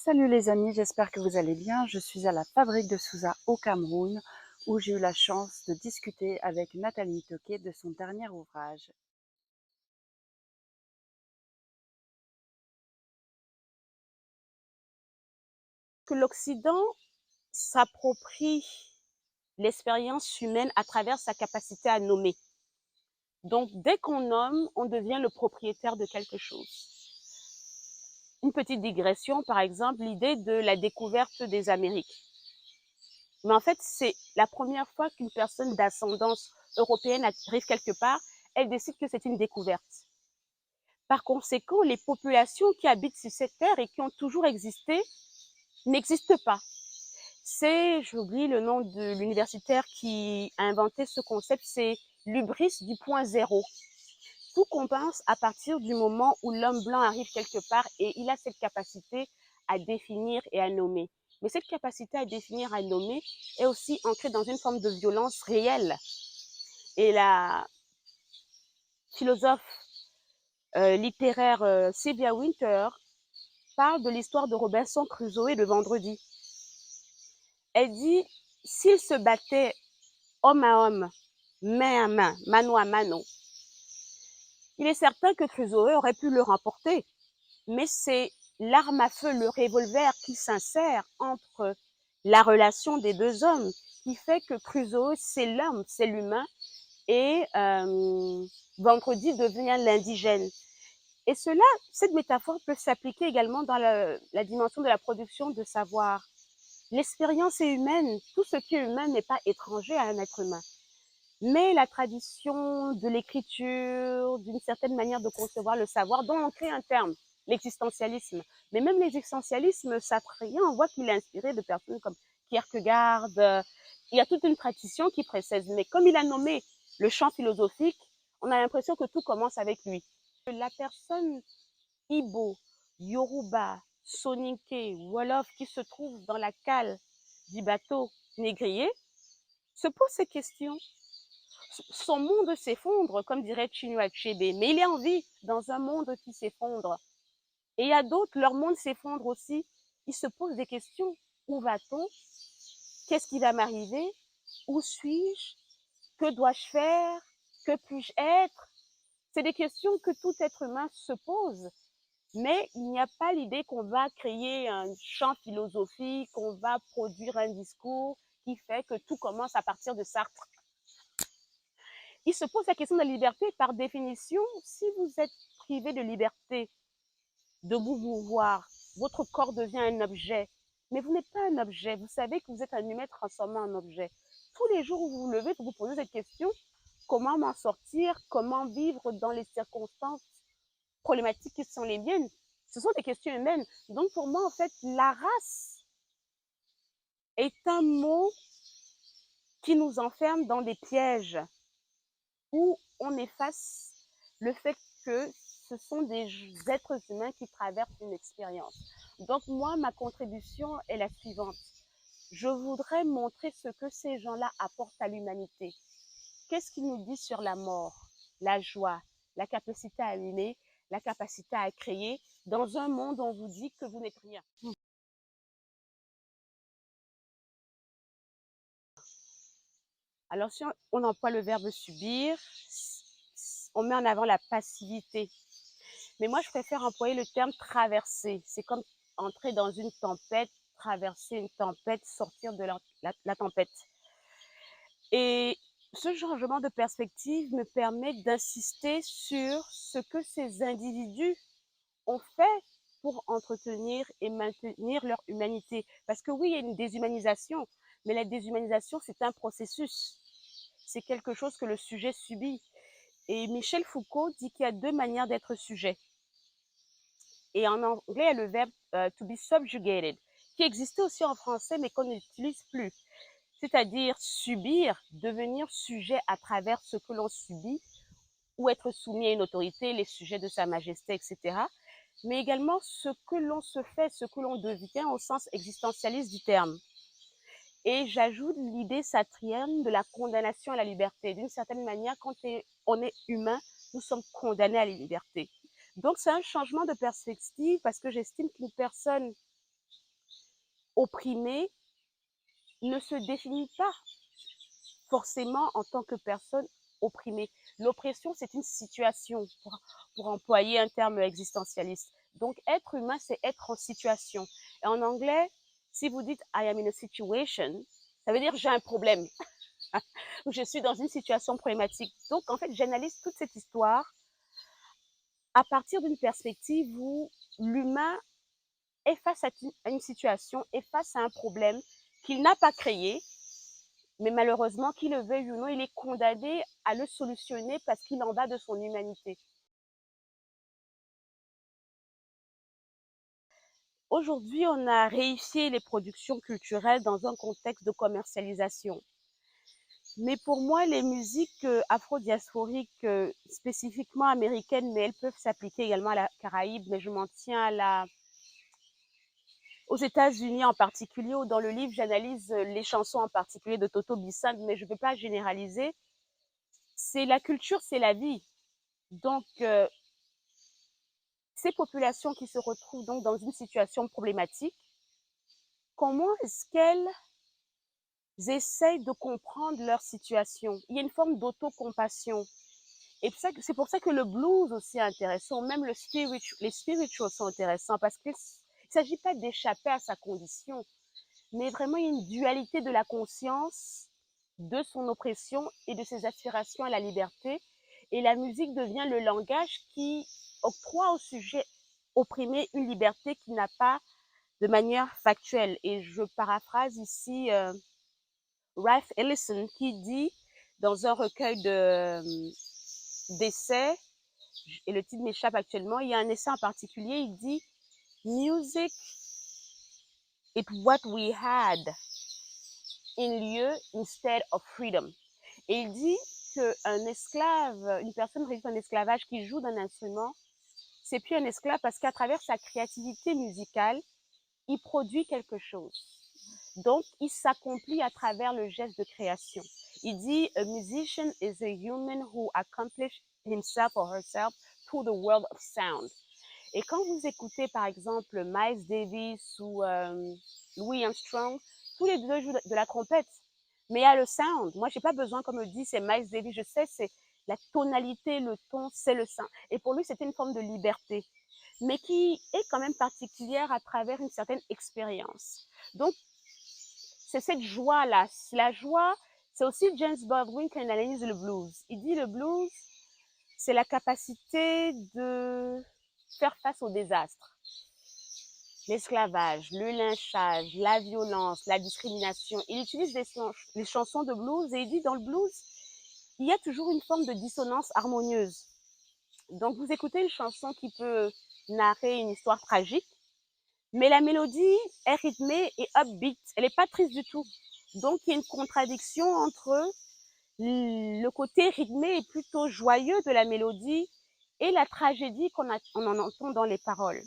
Salut les amis, j'espère que vous allez bien. Je suis à la fabrique de Sousa au Cameroun où j'ai eu la chance de discuter avec Nathalie Toquet de son dernier ouvrage. Que l'Occident s'approprie l'expérience humaine à travers sa capacité à nommer. Donc, dès qu'on nomme, on devient le propriétaire de quelque chose. Une petite digression, par exemple, l'idée de la découverte des Amériques. Mais en fait, c'est la première fois qu'une personne d'ascendance européenne arrive quelque part, elle décide que c'est une découverte. Par conséquent, les populations qui habitent sur cette terre et qui ont toujours existé n'existent pas. J'oublie le nom de l'universitaire qui a inventé ce concept, c'est l'hubris du point zéro. Tout commence à partir du moment où l'homme blanc arrive quelque part et il a cette capacité à définir et à nommer. Mais cette capacité à définir, à nommer, est aussi ancrée dans une forme de violence réelle. Et la philosophe littéraire Sylvia Wynter parle de l'histoire de Robinson Crusoe de Vendredi. Elle dit, s'il se battait homme à homme, main à main, mano à mano, il est certain que Crusoe aurait pu le remporter, mais c'est l'arme à feu, le revolver qui s'insère entre la relation des deux hommes qui fait que Crusoe, c'est l'homme, c'est l'humain, et Vendredi devient l'indigène. Et cette métaphore peut s'appliquer également dans la dimension de la production de savoir. L'expérience est humaine, tout ce qui est humain n'est pas étranger à un être humain. Mais la tradition de l'écriture, d'une certaine manière de concevoir le savoir, dont on crée un terme, l'existentialisme. Mais même l'existentialisme sartrien, on voit qu'il est inspiré de personnes comme Kierkegaard. Il y a toute une tradition qui précède. Mais comme il a nommé le champ philosophique, on a l'impression que tout commence avec lui. La personne Ibo, Yoruba, Soninké, Wolof qui se trouve dans la cale du bateau négrier se pose ces questions. Son monde s'effondre, comme dirait Chinua Achebe, mais il est en vie dans un monde qui s'effondre. Et il y a d'autres, leur monde s'effondre aussi. Ils se posent des questions. Où va-t-on? Qu'est-ce qui va m'arriver? Où suis-je? Que dois-je faire? Que puis-je être? C'est des questions que tout être humain se pose. Mais il n'y a pas l'idée qu'on va créer un champ philosophique, qu'on va produire un discours qui fait que tout commence à partir de Sartre. Il se pose la question de la liberté. Par définition, si vous êtes privé de liberté de vous mouvoir, votre corps devient un objet. Mais vous n'êtes pas un objet. Vous savez que vous êtes un humain transformé en objet. Tous les jours où vous vous levez, vous vous posez cette question, comment m'en sortir? Comment vivre dans les circonstances problématiques qui sont les miennes? Ce sont des questions humaines. Donc pour moi, en fait, la race est un mot qui nous enferme dans des pièges où on efface le fait que ce sont des êtres humains qui traversent une expérience. Donc moi, ma contribution est la suivante. Je voudrais montrer ce que ces gens-là apportent à l'humanité. Qu'est-ce qu'ils nous disent sur la mort, la joie, la capacité à aimer, la capacité à créer dans un monde où on vous dit que vous n'êtes rien. Alors si on emploie le verbe subir, on met en avant la passivité. Mais moi, je préfère employer le terme traverser. C'est comme entrer dans une tempête, traverser une tempête, sortir de la tempête. Et ce changement de perspective me permet d'insister sur ce que ces individus ont fait pour entretenir et maintenir leur humanité. Parce que oui, il y a une déshumanisation, mais la déshumanisation, c'est un processus. C'est quelque chose que le sujet subit. Et Michel Foucault dit qu'il y a deux manières d'être sujet. Et en anglais, il y a le verbe to be subjugated, qui existait aussi en français, mais qu'on n'utilise plus. C'est-à-dire subir, devenir sujet à travers ce que l'on subit, ou être soumis à une autorité, les sujets de Sa Majesté, etc. Mais également ce que l'on se fait, ce que l'on devient au sens existentialiste du terme. Et j'ajoute l'idée satrienne de la condamnation à la liberté. D'une certaine manière, quand on est humain, nous sommes condamnés à la liberté. Donc c'est un changement de perspective parce que j'estime qu'une personne opprimé ne se définit pas forcément en tant que personne opprimée. L'oppression, c'est une situation, pour employer un terme existentialiste. Donc, être humain, c'est être en situation. Et en anglais, si vous dites I am in a situation, ça veut dire j'ai un problème, ou je suis dans une situation problématique. Donc, en fait, j'analyse toute cette histoire à partir d'une perspective où l'humain est face à une situation, est face à un problème qu'il n'a pas créé, mais malheureusement, qu'il le veuille ou non, il est condamné à le solutionner parce qu'il en va de son humanité. Aujourd'hui, on a réifié les productions culturelles dans un contexte de commercialisation. Mais pour moi, les musiques afro-diasporiques, spécifiquement américaines, mais elles peuvent s'appliquer également à la Caraïbe, mais je m'en tiens aux États-Unis en particulier, où dans le livre, j'analyse les chansons en particulier de Toto Bissand, mais je ne peux pas généraliser. C'est la culture, c'est la vie. Donc, ces populations qui se retrouvent donc dans une situation problématique, comment est-ce qu'elles essayent de comprendre leur situation? Il y a une forme d'autocompassion. Et c'est pour ça que le blues aussi est intéressant, même les spirituals sont intéressants, parce qu'il ne s'agit pas d'échapper à sa condition, mais vraiment il y a une dualité de la conscience, de son oppression et de ses aspirations à la liberté. Et la musique devient le langage qui octroie au sujet opprimé une liberté qu'il n'a pas de manière factuelle. Et je paraphrase ici Ralph Ellison qui dit dans un recueil d'essais, et le titre m'échappe actuellement, il y a un essai en particulier, il dit Music is what we had in lieu instead of freedom. Et il dit qu'un esclave, une personne réduite en esclavage qui joue d'un instrument, c'est plus un esclave parce qu'à travers sa créativité musicale, il produit quelque chose. Donc, il s'accomplit à travers le geste de création. Il dit, a musician is a human who accomplishes himself or herself through the world of sound. Et quand vous écoutez, par exemple, Miles Davis ou Louis Armstrong, tous les deux jouent de la trompette. Mais il y a le sound. Moi, j'ai pas besoin, comme on dit, c'est Miles Davis. Je sais, c'est la tonalité, le ton, c'est le sound. Et pour lui, c'était une forme de liberté, mais qui est quand même particulière à travers une certaine expérience. Donc, c'est cette joie-là. La joie, c'est aussi James Baldwin qui analyse le blues. Il dit le blues, c'est la capacité de faire face au désastre. L'esclavage, le lynchage, la violence, la discrimination. Il utilise les chansons de blues et il dit dans le blues, il y a toujours une forme de dissonance harmonieuse. Donc vous écoutez une chanson qui peut narrer une histoire tragique, mais la mélodie est rythmée et upbeat. Elle n'est pas triste du tout. Donc il y a une contradiction entre le côté rythmé et plutôt joyeux de la mélodie et la tragédie qu'on en entend dans les paroles.